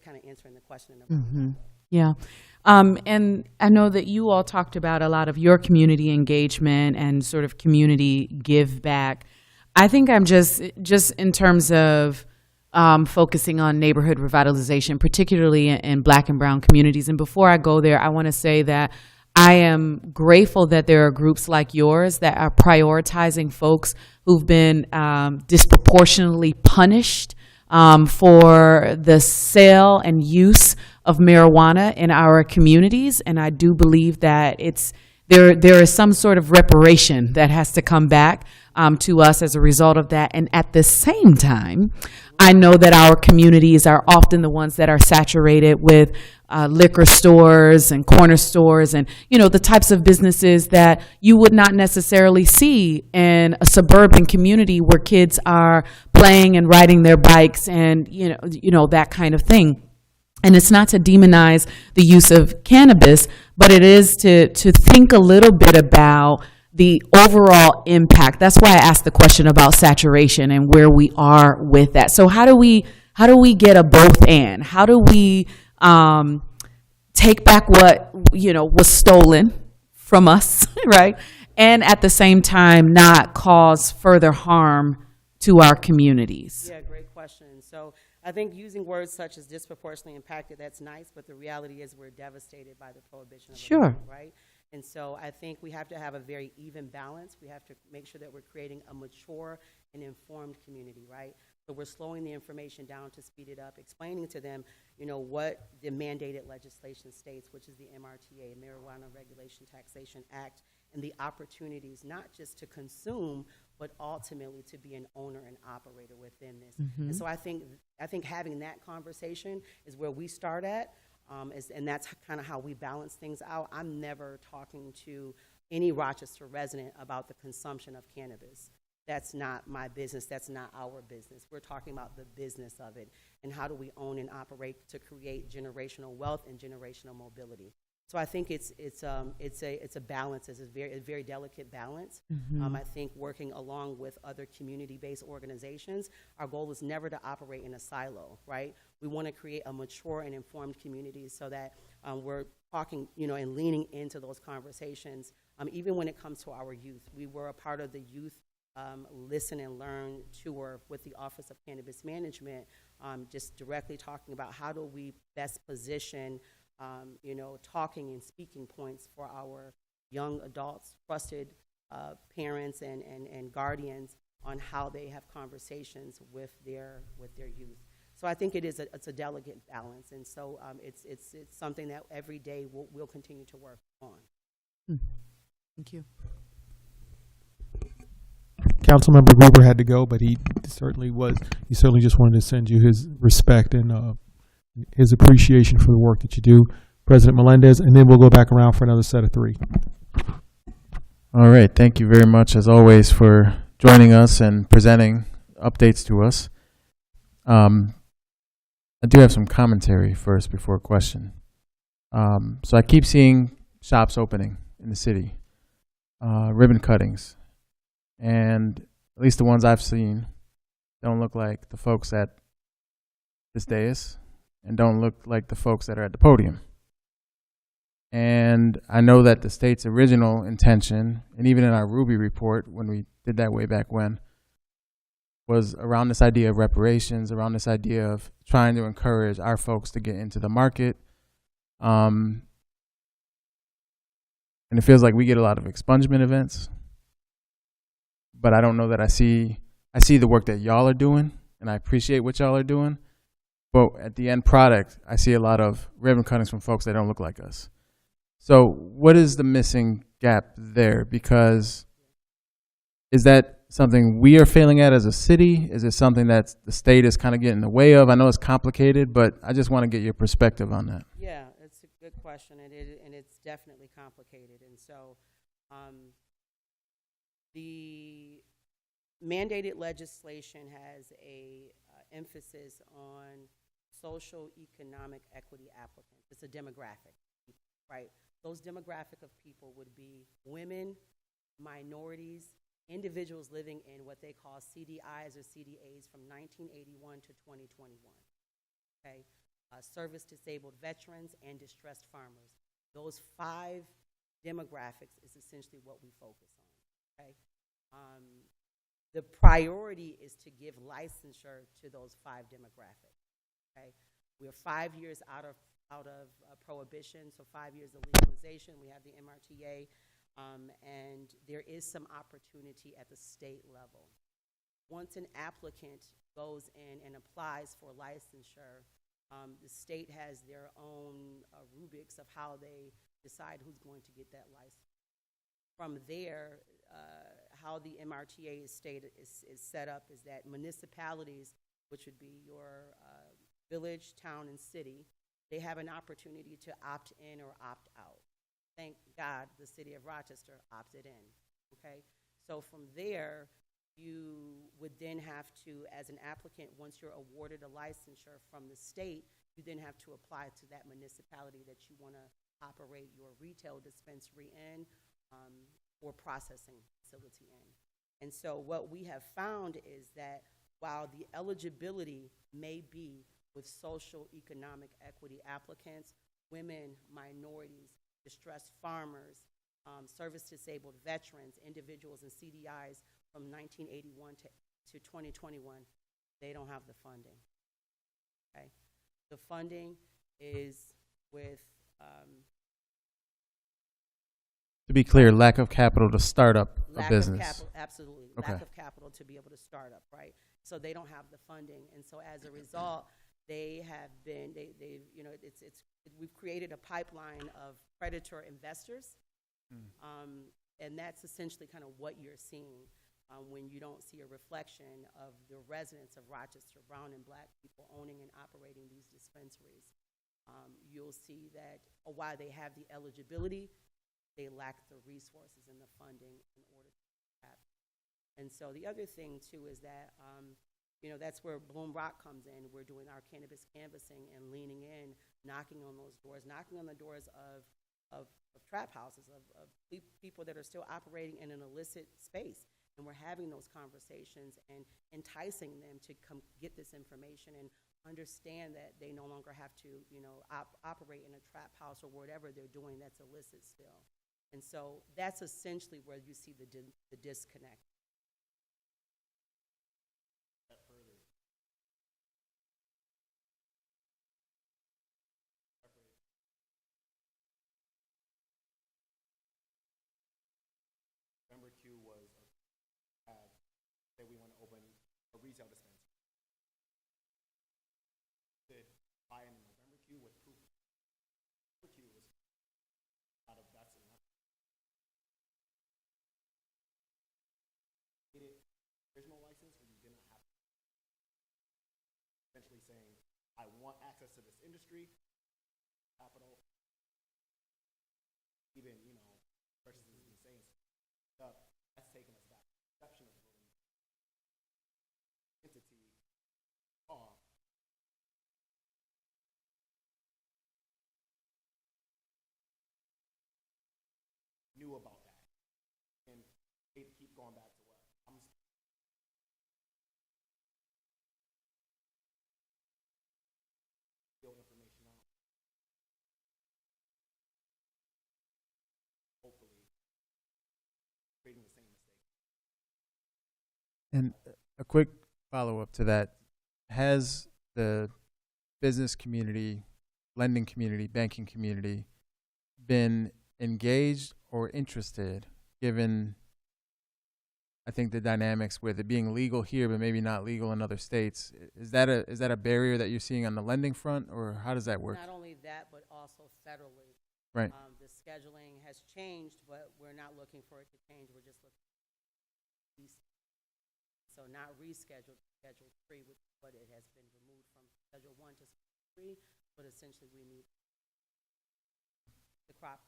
kind of answering the question. Yeah. And I know that you all talked about a lot of your community engagement and sort of community give back. I think I'm just in terms of focusing on neighborhood revitalization, particularly in Black and brown communities. And before I go there, I want to say that I am grateful that there are groups like yours that are prioritizing folks who've been disproportionately punished for the sale and use of marijuana in our communities. And I do believe that there is some sort of reparation that has to come back to us as a result of that. And at the same time, I know that our communities are often the ones that are saturated with liquor stores and corner stores and, the types of businesses that you would not necessarily see in a suburban community where kids are playing and riding their bikes and, that kind of thing. And it's not to demonize the use of cannabis, but it is to think a little bit about the overall impact. That's why I asked the question about saturation and where we are with that. So how do we get a both and? How do we take back what was stolen from us, right? And at the same time not cause further harm to our communities? Yeah, great question. So I think using words such as disproportionately impacted, that's nice, but the reality is we're devastated by the prohibition of Sure. marijuana, right? And so I think we have to have a very even balance. We have to make sure that we're creating a mature and informed community, right? So we're slowing the information down to speed it up, explaining to them, what the mandated legislation states, which is the MRTA, Marijuana Regulation Taxation Act, and the opportunities not just to consume, but ultimately to be an owner and operator within this. Mhm. And so I think having that conversation is where we start at. And that's kind of how we balance things out. I'm never talking to any Rochester resident about the consumption of cannabis. That's not my business. That's not our business. We're talking about the business of it and how do we own and operate to create generational wealth and generational mobility. So I think it's a balance. It's a very delicate balance. Mhm. I think working along with other community-based organizations, our goal is never to operate in a silo, right? We want to create a mature and informed community so that we're talking, and leaning into those conversations. Even when it comes to our youth, we were a part of the youth Listen and Learn tour with the Office of Cannabis Management, just directly talking about how do we best position talking and speaking points for our young adults, trusted parents and guardians on how they have conversations with their youth. So I think it's a delicate balance, and so it's something that every day we'll continue to work on. Thank you. Councilmember Gruber had to go, but he certainly just wanted to send you his respect and his appreciation for the work that you do, President Melendez, and then we'll go back around for another set of three. All right. Thank you very much, as always, for joining us and presenting updates to us. I do have some commentary first before a question. So I keep seeing shops opening in the city, ribbon cuttings, and at least the ones I've seen don't look like the folks at this dais and don't look like the folks that are at the podium. And I know that the state's original intention, and even in our Ruby report, when we did that way back when, was around this idea of reparations, around this idea of trying to encourage our folks to get into the market. And it feels like we get a lot of expungement events, but I don't know that I see the work that y'all are doing, and I appreciate what y'all are doing. But at the end product, I see a lot of ribbon cuttings from folks that don't look like us. So what is the missing gap there? Because is that something we are failing at as a city? Is it something that the state is kind of getting in the way of? I know it's complicated, but I just want to get your perspective on that. Yeah, it's a good question, and it's definitely complicated. And so the mandated legislation has a emphasis on social economic equity applicants. It's a demographic, right? Those demographic of people would be women, minorities, individuals living in what they call CDIs or CDAs from 1981 to 2021, okay? Service-disabled veterans and distressed farmers. Those 5 demographics is essentially what we focus on, okay? The priority is to give licensure to those 5 demographics, okay? We're 5 years out of out of prohibition, so 5 years of legalization. We have the MRTA, and there is some opportunity at the state level. Once an applicant goes in and applies for licensure, the state has their own rubrics of how they decide who's going to get that license. From there, how the MRTA is set up is that municipalities, which would be your village, town, and city, they have an opportunity to opt in or opt out. Thank God the city of Rochester opted in, okay? So from there, you would then have to, as an applicant, once you're awarded a licensure from the state, you then have to apply to that municipality that you want to operate your retail dispensary in or processing facility in. And so what we have found is that while the eligibility may be with social economic equity applicants, women, minorities, distressed farmers, service-disabled veterans, individuals and CDIs from 1981 to 2021, they don't have the funding, okay? The funding is with To be clear, lack of capital to start up a business. Lack of capital, absolutely. Okay. Lack of capital to be able to start up, right? So they don't have the funding, and so as a result, they have been, they've, you know, we've created a pipeline of predator investors, and that's essentially kind of what you're seeing when you don't see a reflection of the residents of Rochester, brown and black people owning and operating these dispensaries. You'll see that while they have the eligibility, they lack the resources and the funding in order to do that. And so the other thing too is that, you know, that's where Bloom Rock comes in. We're doing our cannabis canvassing and leaning in, knocking on those doors, knocking on the doors of trap houses, of people that are still operating in an illicit space. And we're having those conversations and enticing them to come get this information and understand that they no longer have to, you know, operate in a trap house or whatever they're doing that's illicit still. And so that's essentially where you see the disconnect. November Q was that we want to open a retail dispensary. Did buy in the November Q with proof. November Q was out of that's enough. Original license, where you didn't have essentially saying, I want access to this industry, capital, even, you know, versus saying stuff, that's taken us back. Perception of voting entity off. Knew about that. And they keep going back to what I'm information out. Hopefully creating the same mistake. And a quick follow-up to that, has the business community, lending community, banking community been engaged or interested, given, I think, the dynamics with it being legal here but maybe not legal in other states? Is that a barrier that you're seeing on the lending front, or how does that work? Not only that, but also federally. Right. The scheduling has changed, but we're not looking for it to change. We're just looking so not rescheduled to Schedule 3, which is what it has been removed from Schedule 1 to Schedule 3, but essentially we need the product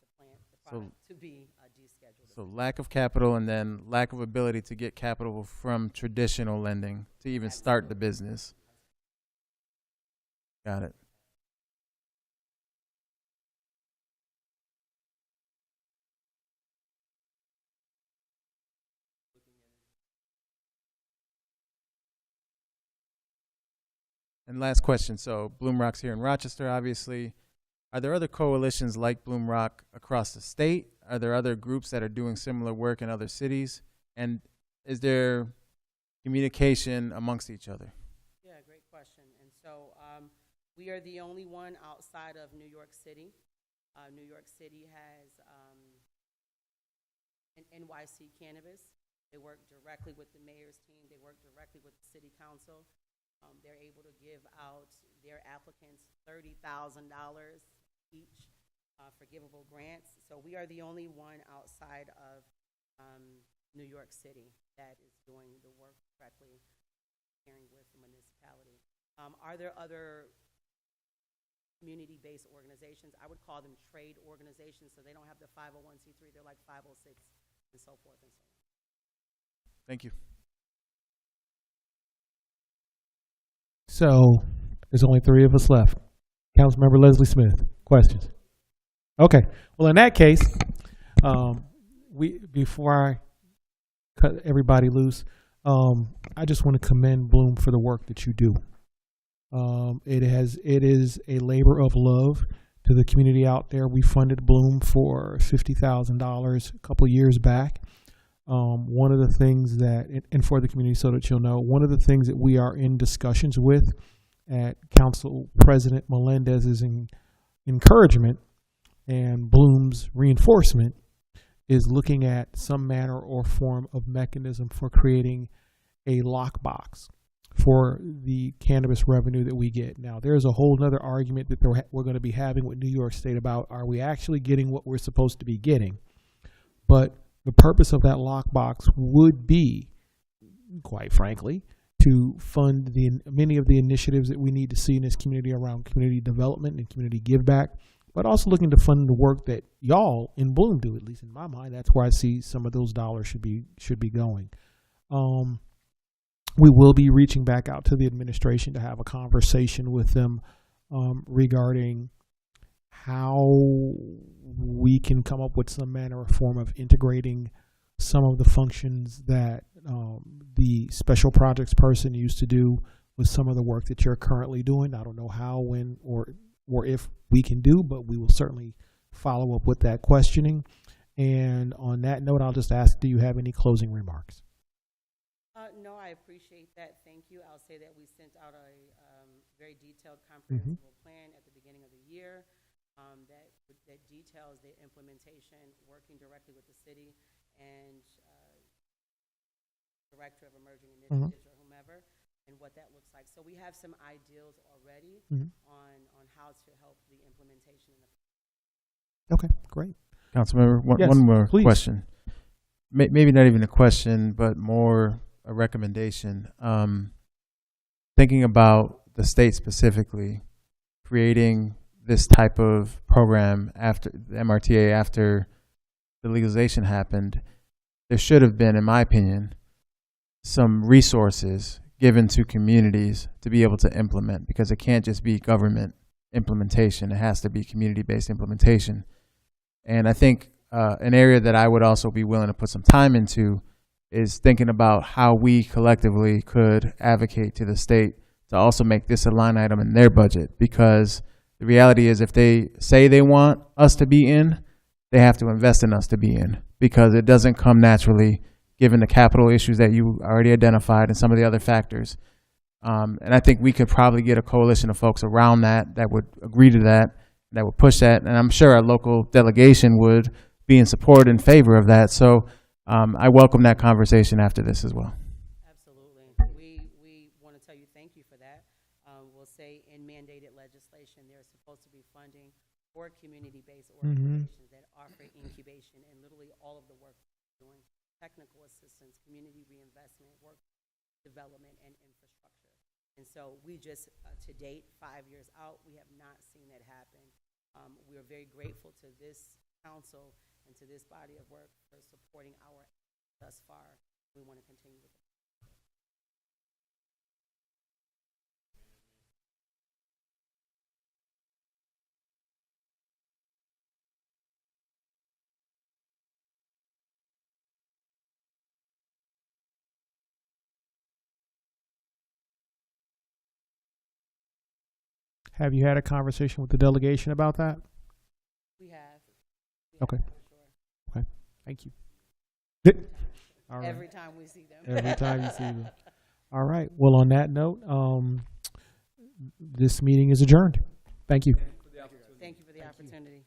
to be descheduled. So lack of capital and then lack of ability to get capital from traditional lending to even start the business. Got it. And last question. So Bloom Rock's here in Rochester, obviously. Are there other coalitions like Bloom Rock across the state? Are there other groups that are doing similar work in other cities? And is there communication amongst each other? Yeah, great question. And so We are the only one outside of New York City. New York City has an NYC Cannabis. They work directly with the mayor's team. They work directly with the city council. They're able to give out their applicants $30,000 each for givable grants. So we are the only one outside of New York City that is doing the work directly, sharing with the municipality. Are there other community-based organizations? I would call them trade organizations, so they don't have the 501c3. They're like 506 and so forth and so on. Thank you. So there's only 3 of us left. Councilmember Leslie Smith, questions? Okay. Well, in that case, before I cut everybody loose, I just want to commend Bloom for the work that you do. It is a labor of love to the community out there. We funded Bloom for $50,000 a couple years back. One of the things that, and for the community so that you'll know, one of the things that we are in discussions with at Council President Melendez's encouragement and Bloom's reinforcement is looking at some manner or form of mechanism for creating a lockbox for the cannabis revenue that we get. Now, there's a whole other argument that we're going to be having with New York State about, are we actually getting what we're supposed to be getting? But the purpose of that lockbox would be, quite frankly, to fund many of the initiatives that we need to see in this community around community development and community give back, but also looking to fund the work that y'all in Bloom do. At least in my mind, that's where I see some of those dollars should be going. We will be reaching back out to the administration to have a conversation with them regarding how we can come up with some manner or form of integrating some of the functions that the special projects person used to do with some of the work that you're currently doing. I don't know how, when, or if we can do, but we will certainly follow up with that questioning. And on that note, I'll just ask, do you have any closing remarks? No, I appreciate that. Thank you. I'll say that we sent out a very detailed comprehensive plan at the beginning of the year that details the implementation, working directly with the city and Director of Emerging Initiatives or whomever, and what that looks like. So we have some ideals already on how to help the implementation. Okay, great. Councilmember, Yes, one more please. question. Maybe not even a question, but more a recommendation. Thinking about the state specifically, creating this type of program after the MRTA, after the legalization happened, there should have been, in my opinion, some resources given to communities to be able to implement, because it can't just be government implementation. It has to be community-based implementation. And I think an area that I would also be willing to put some time into is thinking about how we collectively could advocate to the state to also make this a line item in their budget, because the reality is if they say they want us to be in, they have to invest in us to be in, because it doesn't come naturally given the capital issues that you already identified and some of the other factors. And I think we could probably get a coalition of folks around that would agree to that, that would push that. And I'm sure our local delegation would be in support in favor of that. So I welcome that conversation after this as well. Absolutely. We want to tell you thank you for that. We'll say in mandated legislation, there's supposed to be funding for community-based organizations that offer incubation and literally all of the work we're doing, technical assistance, community reinvestment, work development, and infrastructure. And so we just, to date, 5 years out, we have not seen that happen. We are very grateful to this council and to this body of work for supporting our thus far. We want to continue with it. Have you had a conversation with the delegation about that? We have. Okay. For sure. Okay. Thank you. All right. Every time we see them. Every time you see them. All right. Well, on that note, this meeting is adjourned. Thank you. Thank you for the opportunity.